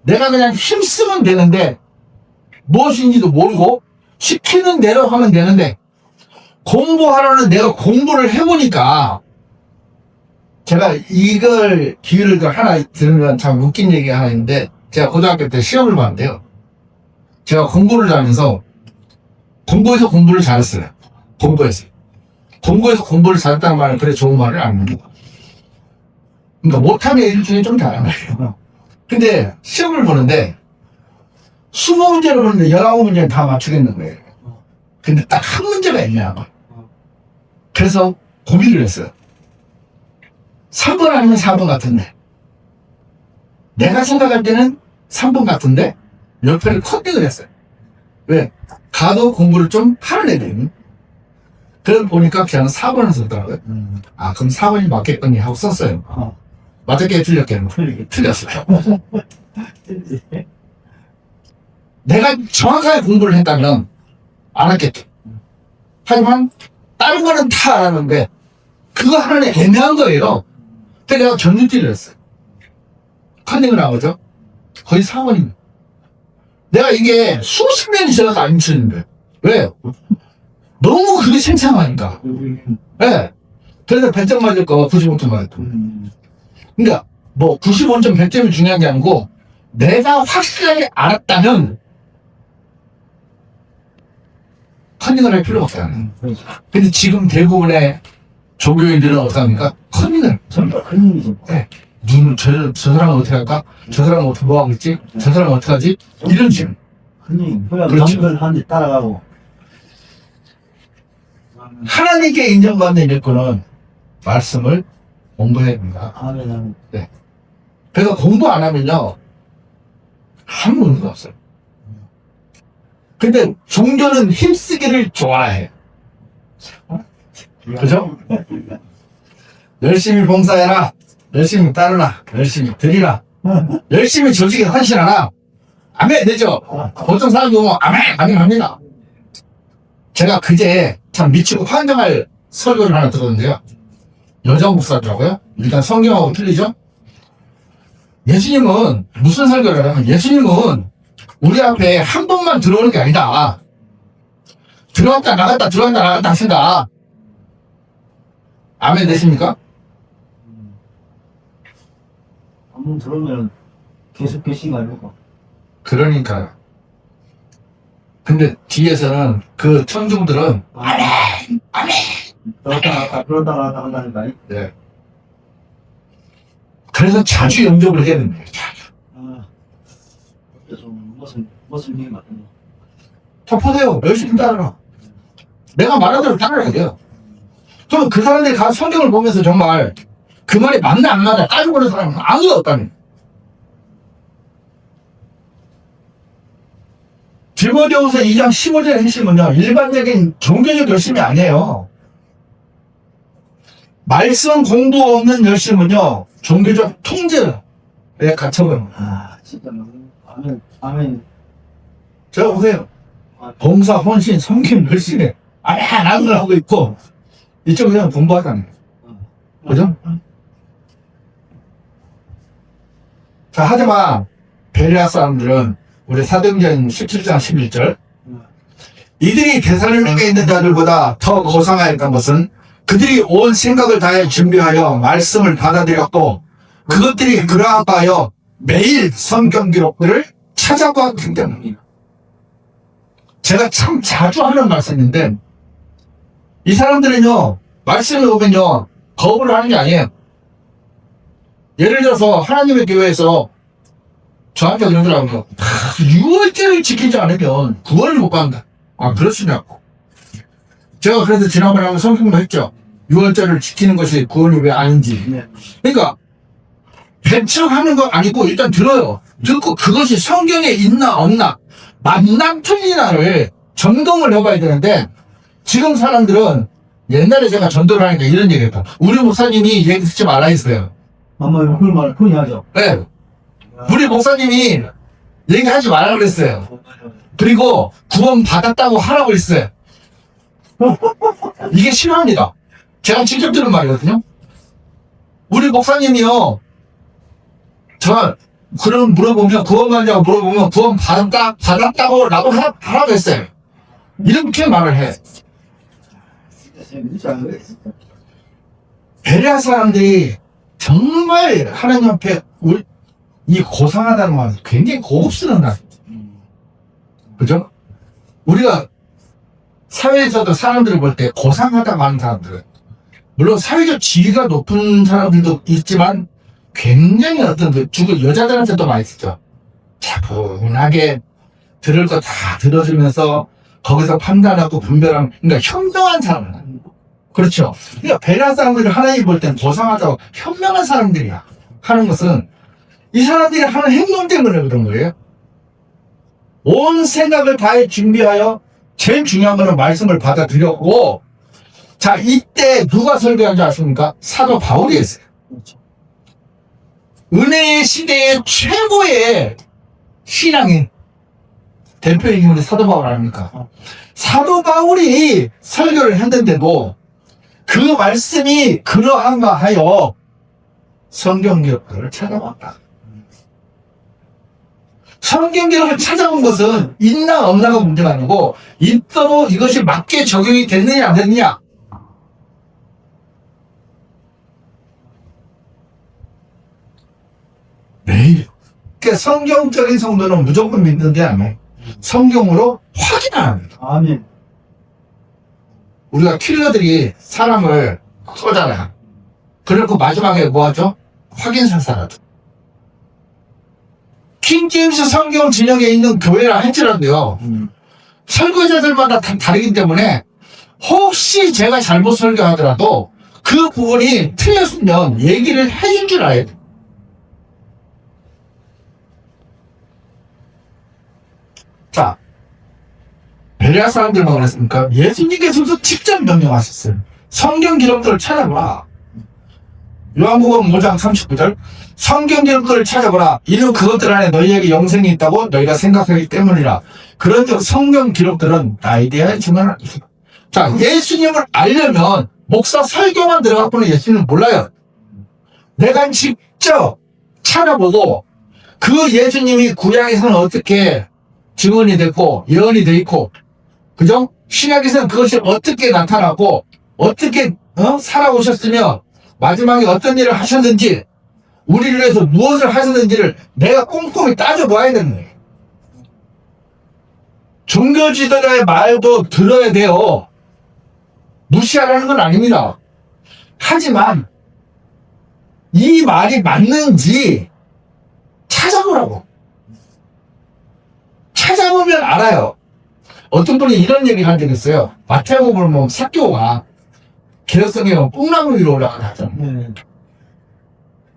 내가 그냥 힘쓰면 되는데 무엇인지도 모르고 시키는 대로 하면 되는데 공부하라는 내가 공부를 해보니까 제가 이걸 기회를 하나 들으면 참 웃긴 얘기가 하나 있는데 제가 고등학교 때 시험을 봤는데요. 제가 공부를 하면서 공부에서 공부를 잘했어요. 공부에서 공부를 잘했다는 말은 그래 좋은 말은 아닙니다. 그러니까 못하는 애들 중에 좀 잘한 거예요. 근데 시험을 보는데 20문제를 보는데 19문제는 다 맞추겠는 거예요. 근데 딱 한 문제가 애매한 거예요. 그래서 고민을 했어요. 3번 아니면 4번 같은데 내가 생각할 때는 3번 같은데 옆에를 컨택을 했어요. 왜? 가도 공부를 좀 하는 애들이. 그래서 보니까 그냥 4번을 썼더라고요. 아, 그럼 4번이 맞겠거니 하고 썼어요. 맞았게 틀렸겠네. 틀렸어요. 내가 정확하게 공부를 했다면 알았겠죠. 하지만 다른 거는 다 알았는데 그거 하나는 애매한 거예요. 그래서 내가 견눈질을 했어요. 컨닝을 한 거죠. 거의 4번입니다. 내가 이게 수십 년이 지나서 안 치는 거예요. 왜? 너무 그게 생생하니까. 네. 그래서 100점 맞을 거 95점 맞았고. 그러니까 뭐 95점 100점이 중요한 게 아니고 내가 확실하게 알았다면 컨닝을 할 필요가 없다는. 근데 지금 대부분의 종교인들은 어떡합니까? 컨닝을. 전부 큰일이죠. 네. 저 사람은 어떻게 할까? 저 사람은 어떻게 뭐 하고 있지? 저 사람은 어떻게 하지? 이런 식으로. 큰일. 그렇죠. 남들 하는데 따라가고. 하나님께 인정받는 일꾼은 말씀을 공부해야 됩니다. 아멘. 그래서 공부 안 하면요, 아무 의미가 없어요. 근데 종교는 힘쓰기를 좋아해. 그죠? 열심히 봉사해라. 열심히 따르라. 열심히 드리라. 열심히 조직에 헌신하라. 아멘 되죠? 보통 사람이 보면 아멘 합니다. 제가 그제 참 미치고 환장할 설교를 하나 들었는데요. 여자 목사더라고요. 일단 성경하고 틀리죠? 예수님은 무슨 설교를 하냐면 예수님은 우리 앞에 한 번만 들어오는 게 아니다. 들어왔다 나갔다 들어왔다 나갔다 하신다. 아멘 되십니까? 한번 들어오면 계속 계시가 아니고. 그러니까요. 근데 뒤에서는 그 천중들은 그러다 나갔다 한다는 거 아니? 네. 그래서 자주 영접을 해야 됩니다. 자주. 그래서 무슨 일이 맞는 접하세요. 열심히 따라라. 내가 말한 대로 따라야 돼요. 그럼 그 사람들이 가서 성경을 보면서 정말 그 말이 맞나 안 맞나 따지고 그러는 사람은 아무도 없다니. 디모데후서 2장 15절의 핵심은요, 일반적인 종교적 열심이 아니에요. 말씀 공부 없는 열심은요, 종교적 통제에 갇혀버립니다. 진짜 아멘. 제가 보세요. 봉사, 헌신, 성경 열심히 안 하고 있고, 이쪽은 그냥 공부하다는 거예요. 그죠? 자, 하지만 베레아 사람들은 우리 사도행전 17장 11절 이들이 데살로니가에 있는 자들보다 더 고상하였던 것은 그들이 온 생각을 다해 준비하여 말씀을 받아들였고 그것들이 그러한 바하여 매일 성경 기록들을 찾아보았기 때문입니다. 제가 참 자주 하는 말씀인데 이 사람들은요 말씀을 보면요 거부를 하는 게 아니에요. 예를 들어서 하나님의 교회에서 저한테 그러더라고요. 6월절을 지키지 않으면 구원을 못 받는다. 아, 그렇습니까? 제가 그래서 지난번에 한번 성경도 했죠. 6월절을 지키는 것이 구원이 왜 아닌지. 그러니까 배척하는 거 아니고 일단 들어요. 듣고 그것이 성경에 있나 없나 맞나 틀리나를 점검을 해봐야 되는데 지금 사람들은 옛날에 제가 전도를 하니까 이런 얘기했다. 우리 목사님이 얘기 듣지 말라 했어요. 아마 그걸 말 흔히 하죠. 네. 우리 목사님이 얘기하지 말라고 그랬어요. 그리고 구원 받았다고 하라고 그랬어요. 이게 신앙입니다. 제가 직접 들은 말이거든요. 우리 목사님이요. 저 그런 물어보면 구원 받냐고 물어보면 구원 받았다고 라고 하라고 했어요. 이렇게 말을 해. 베레아 사람들이 정말 하나님 앞에 이 고상하다는 말은 굉장히 고급스러운 말. 그죠? 우리가 사회에서도 사람들을 볼 때 고상하다고 하는 사람들은 물론 사회적 지위가 높은 사람들도 있지만 굉장히 어떤 여자들한테도 많이 쓰죠. 차분하게 들을 거 다 들어주면서 거기서 판단하고 분별하는, 그러니까 현명한 사람. 그렇죠. 그러니까 베레아 사람들을 하나님 볼 땐 고상하다고 현명한 사람들이야 하는 것은 이 사람들이 하는 행동 때문에 그런 거예요. 온 생각을 다해 준비하여 제일 중요한 거는 말씀을 받아들였고, 자, 이때 누가 설교한 줄 아십니까? 사도 바울이 했어요. 은혜의 시대의 최고의 신앙인 대표인 인물이 사도 바울 아닙니까? 사도 바울이 설교를 했는데도 그 말씀이 그러한가 하여 성경 기록들을 찾아봤다. 성경 기록을 찾아본 것은 있나 없나가 문제가 아니고 있어도 이것이 맞게 적용이 됐느냐 안 됐느냐. 매일. 그러니까 성경적인 성도는 무조건 믿는 게 아니에요. 성경으로 확인합니다. 아멘. 우리가 킬러들이 사람을 쏘잖아요. 그리고 마지막에 뭐 하죠? 확인사살하죠. 킹제임스 성경 진영에 있는 교회라 할지라도요, 설교자들마다 다 다르기 때문에 혹시 제가 잘못 설교하더라도 그 부분이 틀렸으면 얘기를 해준 줄 알아야 돼요. 자, 베레아 사람들만 그랬습니까? 예수님께서도 직접 명령하셨어요. 성경 기록들을 찾아보라. 요한복음 5장 39절 성경 기록들을 찾아보라. 이는 그것들 안에 너희에게 영생이 있다고 너희가 생각하기 때문이라. 그런즉 성경 기록들은 나에 대하여 증언하라. 자, 예수님을 알려면 목사 설교만 들어가고는 예수님을 몰라요. 내가 직접 찾아보고 그 예수님이 구약에서는 어떻게 증언이 됐고 예언이 돼 있고, 그죠? 신약에서는 그것이 어떻게 나타나고 어떻게 살아오셨으며 마지막에 어떤 일을 하셨는지, 우리를 위해서 무엇을 하셨는지를 내가 꼼꼼히 따져봐야 되는 거예요. 종교지도자의 말도 들어야 돼요. 무시하라는 건 아닙니다. 하지만 이 말이 맞는지 찾아보라고. 찾아보면 알아요. 어떤 분이 이런 얘기를 한 적이 있어요. 마태복음을 보면 삭개오가 개혁성에 뽕나무 위로 올라가다 하잖아요. 네.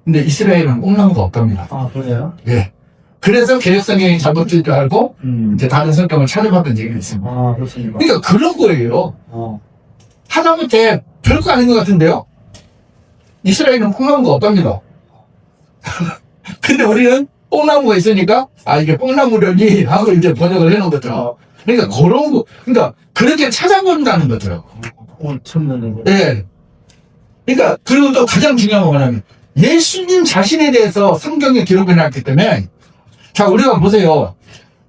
근데 이스라엘은 뽕나무가 없답니다. 아, 그래요? 예. 그래서 개혁성이 잘못된 줄 알고 이제 다른 성경을 찾아봤던 얘기가 있습니다. 아, 그렇습니다. 그러니까 그런 거예요. 하다못해 별거 아닌 것 같은데요. 이스라엘은 뽕나무가 없답니다. 근데 우리는 뽕나무가 있으니까 아 이게 뽕나무려니 하고 이제 번역을 해놓은 거죠. 그러니까 그런 거, 그러니까 그렇게 찾아본다는 거죠. 오늘 처음 듣는 거. 예. 그러니까 그리고 또 가장 중요한 건 뭐냐면 예수님 자신에 대해서 성경에 기록해 놨기 때문에, 자 우리가 보세요.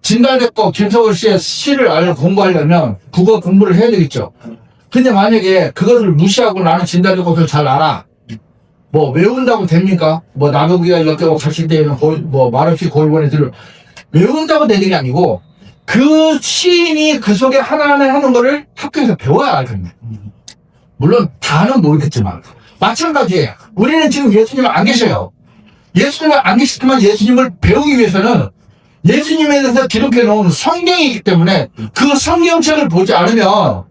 진달래꽃 김석월 씨의 시를 공부하려면 국어 공부를 해야 되겠죠. 근데 만약에 그것을 무시하고 나는 진달래꽃을 잘 알아. 뭐 외운다고 됩니까? 뭐 나무기가 이렇게 가실 때에는 뭐 말없이 골본에 들을 외운다고 되는 게 아니고 그 시인이 그 속에 하나하나 하는 거를 학교에서 배워야 알거든요. 물론 다는 모르겠지만 마찬가지예요. 우리는 지금 예수님은 안 계셔요. 예수님은 안 계시지만 예수님을 배우기 위해서는 예수님에 대해서 기록해 놓은 성경이기 때문에 그 성경책을 보지 않으면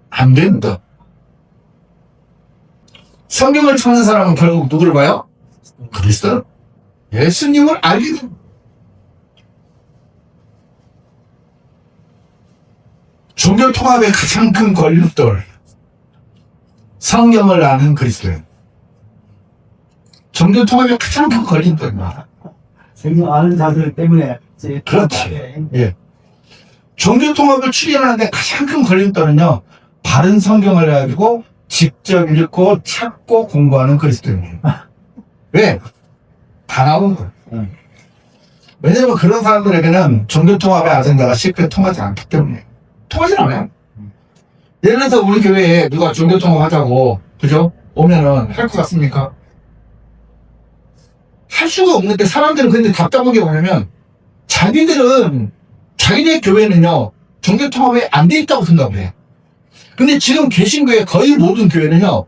안 됩니다. 성경을 찾는 사람은 결국 누구를 봐요? 그리스도. 예수님을 알게 됩니다. 종교 통합의 가장 큰 걸림돌. 성경을 아는 그리스도인. 종교 통합의 가장 큰 걸림돌입니다. 성경 아는 자들 때문에 이제 그렇지. 예. 종교통합을 추진하는데 가장 큰 걸림돌은요, 바른 성경을 가지고 직접 읽고 찾고 공부하는 그리스도인이에요. 왜? 다 나오는 거예요. 왜냐면 그런 사람들에게는 종교통합의 아젠다가 쉽게 통하지 않기 때문에. 통하지 않아요. 예를 들어서 우리 교회에 누가 종교통합 하자고, 그죠? 오면은 할 것 같습니까? 할 수가 없는데 사람들은 근데 답답한 게 뭐냐면 자기들은 자기네 교회는요 종교통합이 안 돼 있다고 생각을 해. 근데 지금 계신 교회 거의 모든 교회는요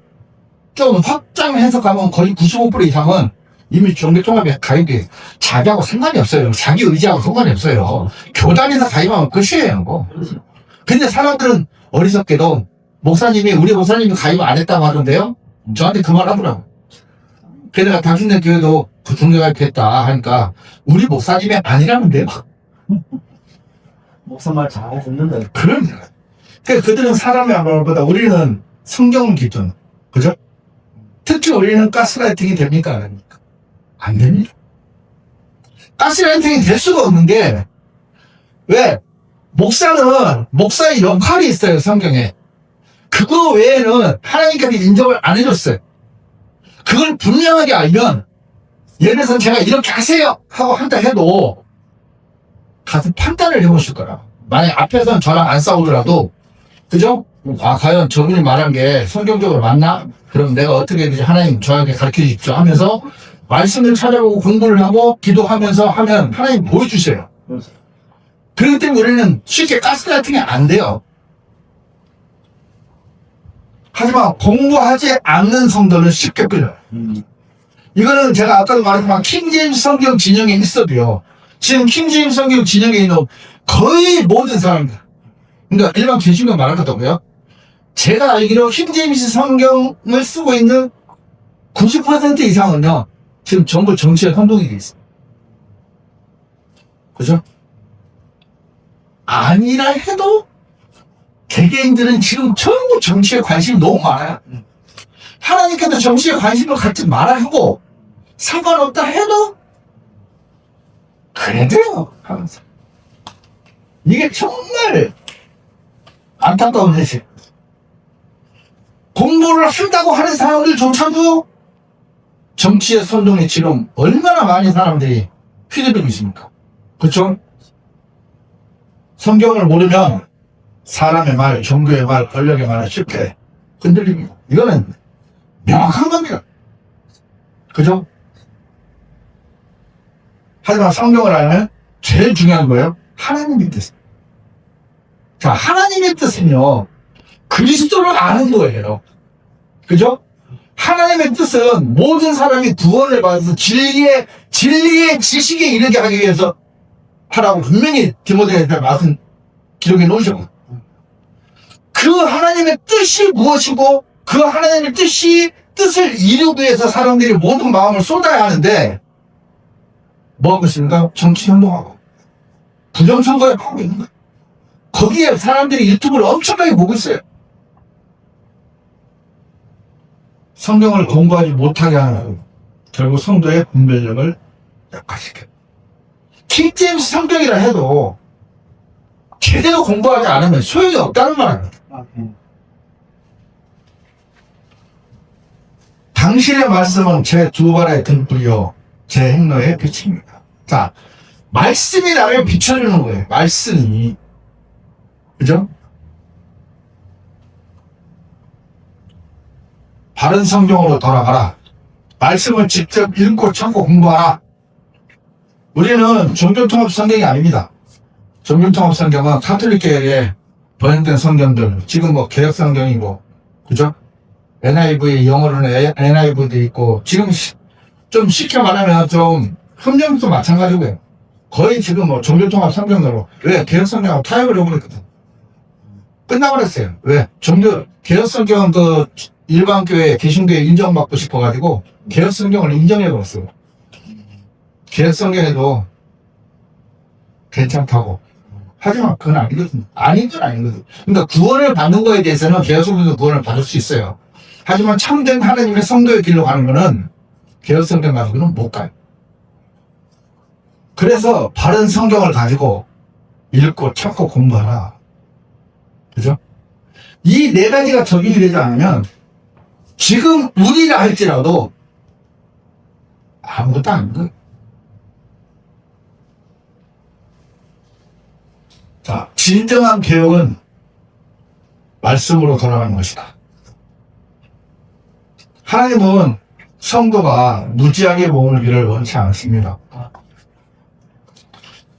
좀 확장해서 가면 거의 95% 이상은 이미 종교통합에 가입돼. 자기하고 상관이 없어요. 자기 의지하고 상관이 없어요. 교단에서 가입하면 끝이에요. 근데 사람들은 어리석게도 우리 목사님이 가입 안 했다고 하던데요 저한테 그 말 하더라고. 그래서 내가 당신네 교회도 그 종교가입했다 하니까 우리 목사님이 아니라는데요. 목사 말 잘 듣는다. 그런 그러니까 그들은 사람의 말보다 우리는 성경을 기준. 그죠? 특히 우리는 가스라이팅이 됩니까? 안 됩니까? 안 됩니다. 가스라이팅이 될 수가 없는 게 왜? 목사는 목사의 역할이 있어요. 성경에. 그거 외에는 하나님께서 인정을 안 해줬어요. 그걸 분명하게 알면 예를 들어서 제가 이렇게 하세요 하고 한다 해도 가서 판단을 해보실 거라. 만약 앞에서는 저랑 안 싸우더라도 그죠? 아 과연 저분이 말한 게 성경적으로 맞나? 그럼 내가 어떻게 해야지 하나님 저에게 가르쳐 주십시오 하면서 말씀을 찾아보고 공부를 하고 기도하면서 하면 하나님 보여주세요. 그렇기 때문에 우리는 쉽게 가스라이팅이 안 돼요. 하지만 공부하지 않는 성도는 쉽게 끌려요. 이거는 제가 아까도 말했지만 킹제임스 성경 진영에 있어도요. 지금 킹제임스 성경 진영에 있는 거의 모든 사람들. 그러니까 일반 개신교 말할 것 없고요. 제가 알기로 킹제임스 성경을 쓰고 있는 90% 이상은요. 지금 전부 정치에 선동이 돼 있어요. 그죠? 아니라 해도 개개인들은 지금 전부 정치에 관심이 너무 많아요. 하나님께도 정치에 관심을 갖지 말아 하고 상관없다 해도 그래도요 하면서 이게 정말 안타까운 일이에요. 공부를 한다고 하는 사람들조차도 정치의 선동에 지금 얼마나 많은 사람들이 휘두르고 있습니까? 그렇죠? 성경을 모르면 사람의 말, 종교의 말, 권력의 말을 쉽게 흔들립니다. 이거는 명확한 겁니다. 그죠? 하지만 성경을 알면 제일 중요한 거예요. 하나님의 뜻. 자, 하나님의 뜻은요, 그리스도를 아는 거예요. 그죠? 하나님의 뜻은 모든 사람이 구원을 받아서 진리의 지식에 이르게 하기 위해서 하라고 분명히 디모데한테 말씀 기록해 놓으셨고, 그 하나님의 뜻이 무엇이고 그 하나님의 뜻을 이루기 위해서 사람들이 모든 마음을 쏟아야 하는데 뭐 하고 있습니까? 정치 행동하고 부정선거에 하고 있는 거예요. 거기에 사람들이 유튜브를 엄청나게 보고 있어요. 성경을 공부하지 못하게 하는 결국 성도의 분별력을 약화시켜요. 킹제임스 성경이라 해도 제대로 공부하지 않으면 소용이 없다는 말입니다. 당신의 말씀은 제 두 발의 등불이요 제 행로의 빛입니다. 자, 말씀이 나를 비춰주는 거예요. 말씀이. 그죠? 바른 성경으로 돌아가라. 말씀을 직접 읽고 찾고 공부하라. 우리는 종교통합 성경이 아닙니다. 종교통합 성경은 카톨릭계에 번역된 성경들, 지금 뭐 개혁 성경이고, 그죠? NIV, 영어로는 NIV도 있고, 지금 좀 쉽게 말하면 좀 흠정도 마찬가지고요. 거의 지금 뭐 종교통합 성경으로, 왜? 개혁 성경하고 타협을 해버렸거든. 끝나버렸어요. 왜? 개혁 성경은 그 일반 교회, 개신교회 인정받고 싶어가지고, 개혁 성경을 인정해버렸어요. 개혁 성경에도 괜찮다고. 하지만 그건 아니거든. 아닌 건 아니거든. 그러니까 구원을 받는 거에 대해서는 개혁 성경도 구원을 받을 수 있어요. 하지만 참된 하나님의 성도의 길로 가는 거는 개혁 성경 가지고는 못 가요. 그래서 바른 성경을 가지고 읽고 찾고 공부하라. 그죠? 이 네 가지가 적용이 되지 않으면 지금 우리라 할지라도 아무것도 아닌 거예요. 자, 진정한 개혁은 말씀으로 돌아가는 것이다. 하나님은 성도가 무지하게 머물기를 원치 않습니다.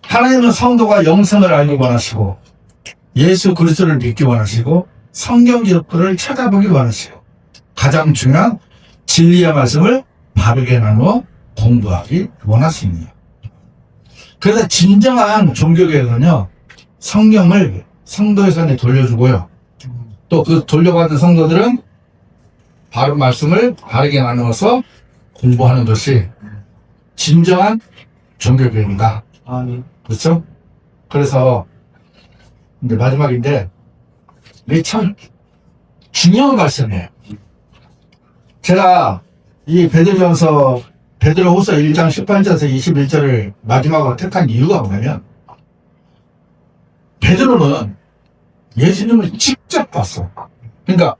하나님은 성도가 영성을 알기 원하시고 예수 그리스도를 믿기 원하시고 성경 기록들을 찾아보기 원하시고 가장 중요한 진리의 말씀을 바르게 나누어 공부하기 원하십니다. 그래서 진정한 종교개혁은요, 성경을 성도의 손에 돌려주고요. 또 그 돌려받은 성도들은 바른 말씀을 바르게 나누어서 공부하는 것이 진정한 종교개혁입니다. 아멘. 그렇죠? 그래서 이제 마지막인데 이게 참 중요한 말씀이에요. 제가 이 베드로전서 베드로후서 1장 18절에서 21절을 마지막으로 택한 이유가 뭐냐면 베드로는 예수님을 직접 봤어. 그러니까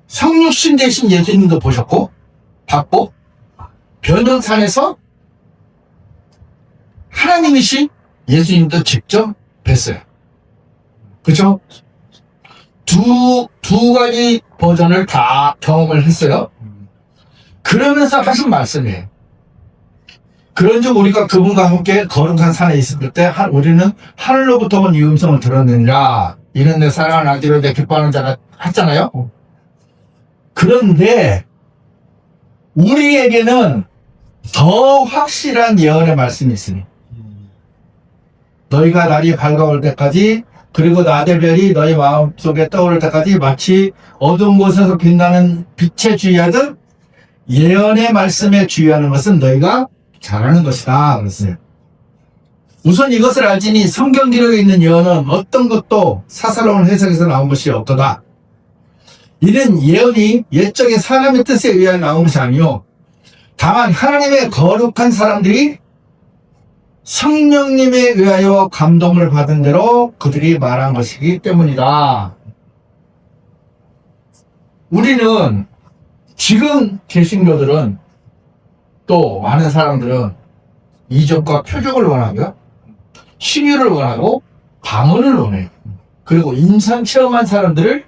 성육신 대신 예수님도 보셨고 봤고 변정산에서 하나님이신 예수님도 직접 뵀어요. 그죠? 두 가지 버전을 다 경험을 했어요. 그러면서 하신 말씀이에요. 그런즉 우리가 그분과 함께 거룩한 산에 있을 때 우리는 하늘로부터 온 이 음성을 들었느니라. 이는 내 사랑하는 아들을 내 기뻐하는 자라 했잖아요. 그런데 우리에게는 더 확실한 예언의 말씀이 있으니 너희가 날이 밝아올 때까지 그리고 낮의 별이 너희 마음속에 떠오를 때까지 마치 어두운 곳에서 빛나는 빛에 주의하듯 예언의 말씀에 주의하는 것은 너희가 잘하는 것이다. 그랬어요. 우선 이것을 알지니 성경 기록에 있는 예언은 어떤 것도 사사로운 해석에서 나온 것이 없도다. 이는 예언이 옛적의 사람의 뜻에 의하여 나온 것이 아니요 다만 하나님의 거룩한 사람들이 성령님에 의하여 감동을 받은 대로 그들이 말한 것이기 때문이다. 우리는 지금 개신교들은 또 많은 사람들은 이적과 표적을 원하고요. 신유를 원하고 방언을 원해요. 그리고 임상 체험한 사람들을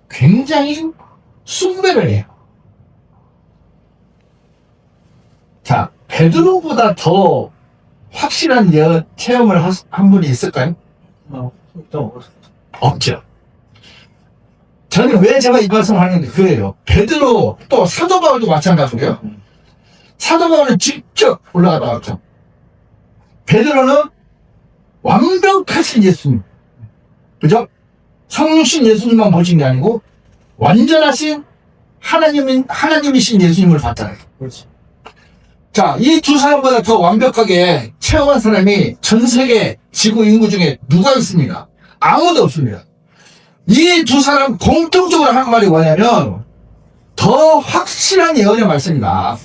굉장히 숭배를 해요. 자, 베드로보다 더 확실한 체험을 한 분이 있을까요? 없죠. 저는 왜 제가 이 말씀을 하는데 그래요. 베드로 또 사도 바울도 마찬가지고요. 사도 바울은 직접 올라가 나왔죠. 베드로는 완벽하신 예수님. 그죠? 성육신 예수님만 보신 게 아니고 완전하신 하나님이신 예수님을 봤잖아요. 그렇지. 자, 이 두 사람보다 더 완벽하게 체험한 사람이 전 세계 지구 인구 중에 누가 있습니까? 아무도 없습니다. 이 두 사람 공통적으로 하는 말이 뭐냐면 더 확실한 예언의 말씀이다.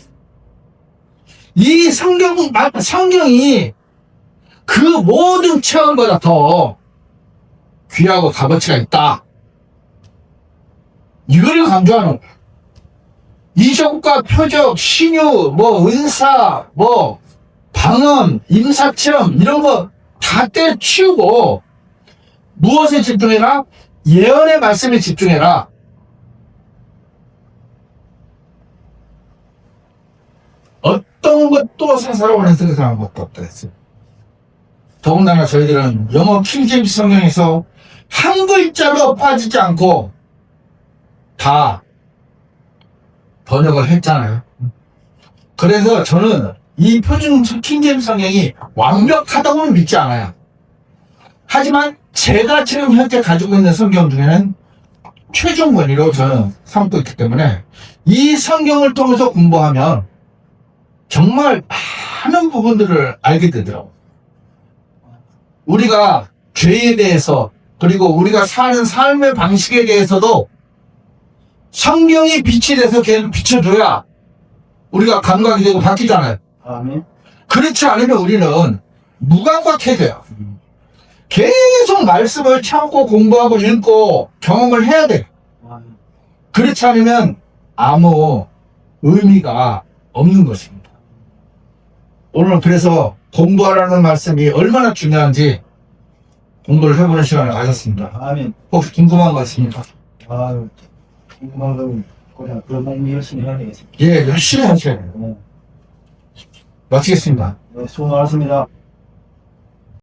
이 성경이 그 모든 체험보다 더 귀하고 값어치가 있다. 이거를 강조하는 거예요. 이적과 표적, 신유, 은사, 방언, 임사체험 이런 거 다 때려치우고 무엇에 집중해라? 예언의 말씀에 집중해라. 어떤 것도 사사로운 해석에서 한 것도 없다 했어요. 더군다나 저희들은 영어 킹제임스 성경에서 한 글자로 빠지지 않고 다 번역을 했잖아요. 그래서 저는 이 표준 킹제임스 성경이 완벽하다고는 믿지 않아요. 하지만 제가 지금 현재 가지고 있는 성경 중에는 최종 권위로 저는 삼고 있기 때문에 이 성경을 통해서 공부하면 정말 많은 부분들을 알게 되더라고요. 우리가 죄에 대해서 그리고 우리가 사는 삶의 방식에 대해서도 성경이 빛이 돼서 걔를 비춰줘야 우리가 감각이 되고 바뀌잖아요. 아멘. 그렇지 않으면 우리는 무감각 태도야. 계속 말씀을 참고 공부하고 읽고 경험을 해야 돼. 아, 그렇지 않으면 아무 의미가 없는 것입니다. 오늘 그래서 공부하라는 말씀이 얼마나 중요한지 공부를 해보는 시간을 가졌습니다. 아멘. 혹시 궁금한 거 있습니까? 아유, 궁금한 거야. 그런 말 열심히 해야 되겠습니다. 예, 열심히 하셔야 돼요. 네, 마치겠습니다. 네, 수고 많았습니다.